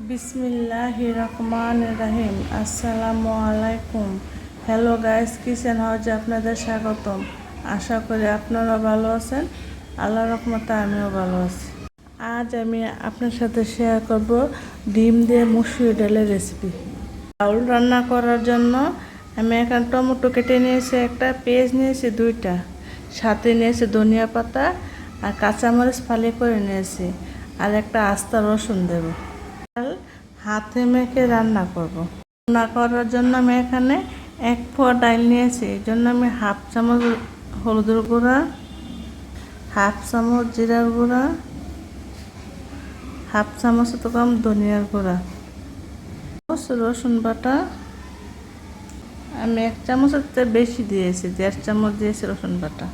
বিসমিল্লাহির রহমানির রহিম। আসসালামু আলাইকুম। হ্যালো গাইস, কিচেন হাউজে আপনাদের স্বাগতম। আশা করি আপনারা ভালো আছেন। আল্লাহর রহমতে আমিও ভালো আছি। আজ আমি আপনার সাথে শেয়ার করব ডিম দিয়ে মুসুরি ডালের রেসিপি। চাউল রান্না করার জন্য আমি এখানে টমেটো কেটে নিয়েছি, একটা পেঁয়াজ নিয়েছি দুইটা, সাথে নিয়েছি ধনিয়া পাতা আর কাঁচামরিচ ফালি করে নিয়েছি, আর একটা আস্তা রসুন দেব। হাতে মেখে রান্না করব। রান্না করার জন্য আমি এখানে 1 পোয়া ডাল নিয়েছি। এই জন্য আমি 1/2 চামচ হলুদের গুঁড়া, 1/2 চামচ জিরার গুঁড়া, 1/2 চামচ তো কম ধনিয়ার গুঁড়া, রসুন বাটা আমি 1 চামচের বেশি দিয়েছি, 1.5 চামচ দিয়েছি রসুন বাটা।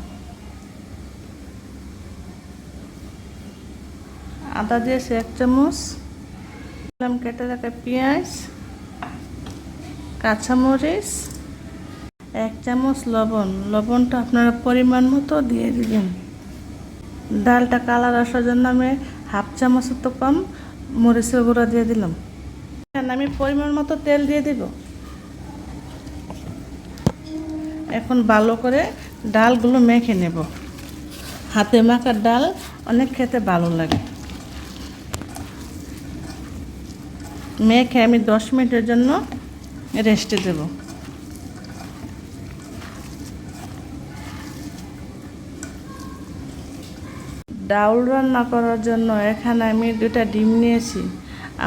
আদা দিয়েছি 1 চামচ, কেটে রাখা পেঁয়াজ, কাঁচামরিচ, 1 চামচ লবণটা আপনারা পরিমাণ মতো দিয়ে দিবেন। ডালটা কালার আসার জন্য আমি 1/2 চামচের তো কম মরিচের গুঁড়া দিয়ে দিলাম। আমি পরিমাণ মতো তেল দিয়ে দিব। এখন ভালো করে ডালগুলো মেখে নেব। হাতে মাখা ডাল অনেক খেতে ভালো লাগে। মেখে আমি 10 মিনিটের জন্য রেস্টে দেব। ডাউল রান্না করার জন্য এখানে আমি 2টা ডিম নিয়েছি।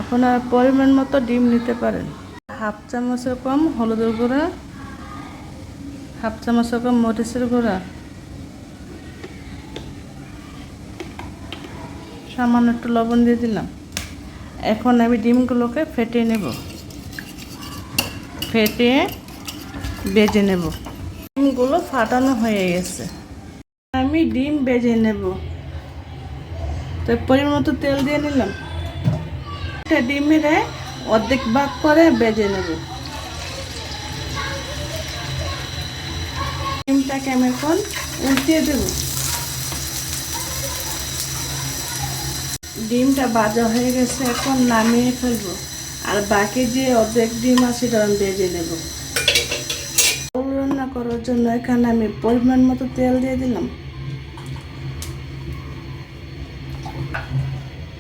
আপনারা পরিমাণ মতো ডিম নিতে পারেন। 1/2 চামচের কম হলুদের গুঁড়া, 1/2 চামচের কম মরিচের গুঁড়া, সামান্য একটু লবণ দিয়ে দিলাম। এখন আমি ডিমগুলোকে ফেটিয়ে নেব, ফেটিয়ে ভেজে নেব। ডিমগুলো ফাটানো হয়ে গেছে, আমি ডিম ভেজে নেব। তো পরিমাণ মতো তেল দিয়ে নিলাম। ডিমের অর্ধেক ভাগ করে ভেজে নেব। ডিমটাকে আমি এখন উল্টিয়ে দেব। ডিমটা ভাজা হয়ে গেছে, এখন নামিয়ে ফেলবো। আর বাকি যে অর্ধেক ডিম আছে সেটা আমি ভেজে নেব। রান্না করার জন্য এখানে আমি পরিমাণ মতো তেল দিয়ে দিলাম।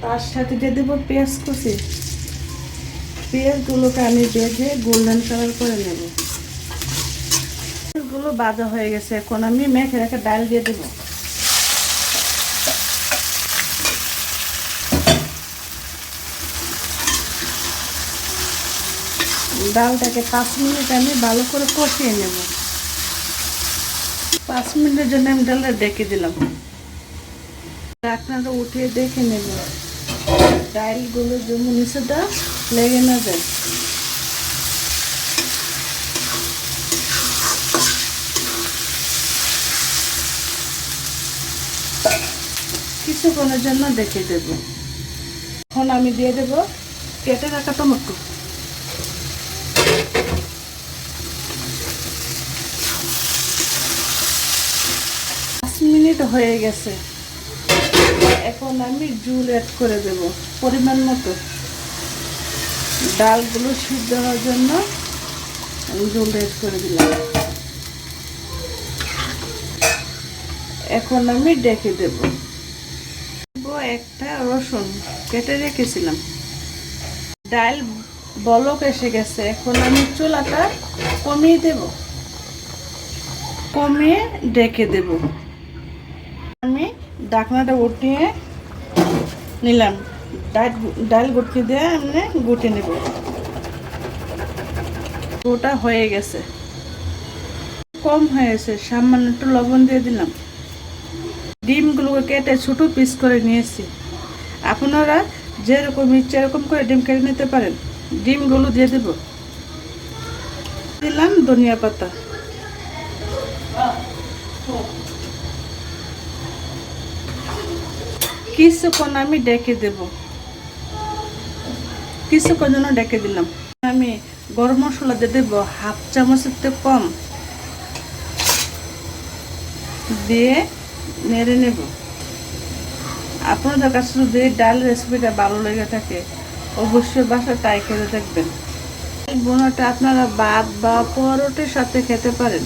তার সাথে দিয়ে দেবো পেঁয়াজ কুচি। পেঁয়াজগুলোকে আমি ভেজে গোল্ডেন কালার করে নেব। পেঁয়াজগুলো ভাজা হয়ে গেছে, এখন আমি মেখে রেখে ডাল দিয়ে দেব। ডালটাকে 5 মিনিট আমি ভালো করে কষিয়ে নেব। 5 মিনিটের জন্য আমি ডালটা ডেকে দিলাম। আপনারা উঠিয়ে দেখে নেব ডালগুলো যেমন নিচেটা লেগে না যায়। কিছুক্ষণের জন্য ডেকে দেব। এখন আমি দিয়ে দেব কেটে রাখা টমেটো। 5 মিনিট হয়ে গেছে, এখন আমি জল অ্যাড করে দেব পরিমাণ মতো। ডালগুলো সিদ্ধ হওয়ার জন্য আমি জল অ্যাড করে দিলাম। এখন আমি ডেকে দেব। একটা রসুন কেটে রেখেছিলাম। ডাল বলক এসে গেছে, এখন আমি চুলাটা কমিয়ে দেব, কমিয়ে ডেকে দেব। আমি ঢাকনাটা উঠিয়ে নিলাম। ডাল গুটকি দিয়ে আমি গুটে নেব। ওটা হয়ে গেছে, কম হয়েছে, সামান্য একটু লবণ দিয়ে দিলাম। ডিমগুলোকে কেটে ছোটো পিস করে নিয়েছি। আপনারা যেরকম ইচ্ছে এরকম করে ডিম কেটে নিতে পারেন। ডিমগুলো দিয়ে দেব। দিলাম ধনিয়া পাতা। কিছুক্ষণ আমি ডেকে দেব। কিছুক্ষণ জন্য ডেকে দিলাম। আমি গরম মশলা দিয়ে দেবো 1/2 চামচের কম, দিয়ে নেড়ে নেব। আপনাদের কাছে যদি ডাল রেসিপিটা ভালো লেগে থাকে অবশ্যই বাসা ট্রাই করে দেখবেন। এই বোনাটা আপনারা ভাত বা পরোটার সাথে খেতে পারেন।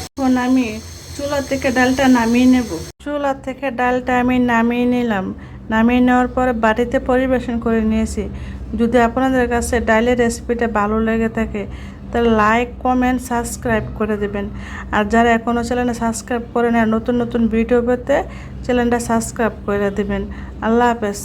এখন আমি চুলা থেকে ডালটা নামিয়ে নেব। চুলা থেকে ডালটা আমি নামিয়ে নিলাম। নামিয়ে নেওয়ার পরে বাটিতে পরিবেশন করে নিয়েছি। যদি আপনাদের কাছে ডালের রেসিপিটা ভালো লেগে থাকে তাহলে লাইক, কমেন্ট, সাবস্ক্রাইব করে দেবেন। আর যারা এখনও চ্যানেলটা সাবস্ক্রাইব করে না, নতুন নতুন ভিডিও পেতে চ্যানেলটা সাবস্ক্রাইব করে দেবেন। আল্লাহ হাফেজ।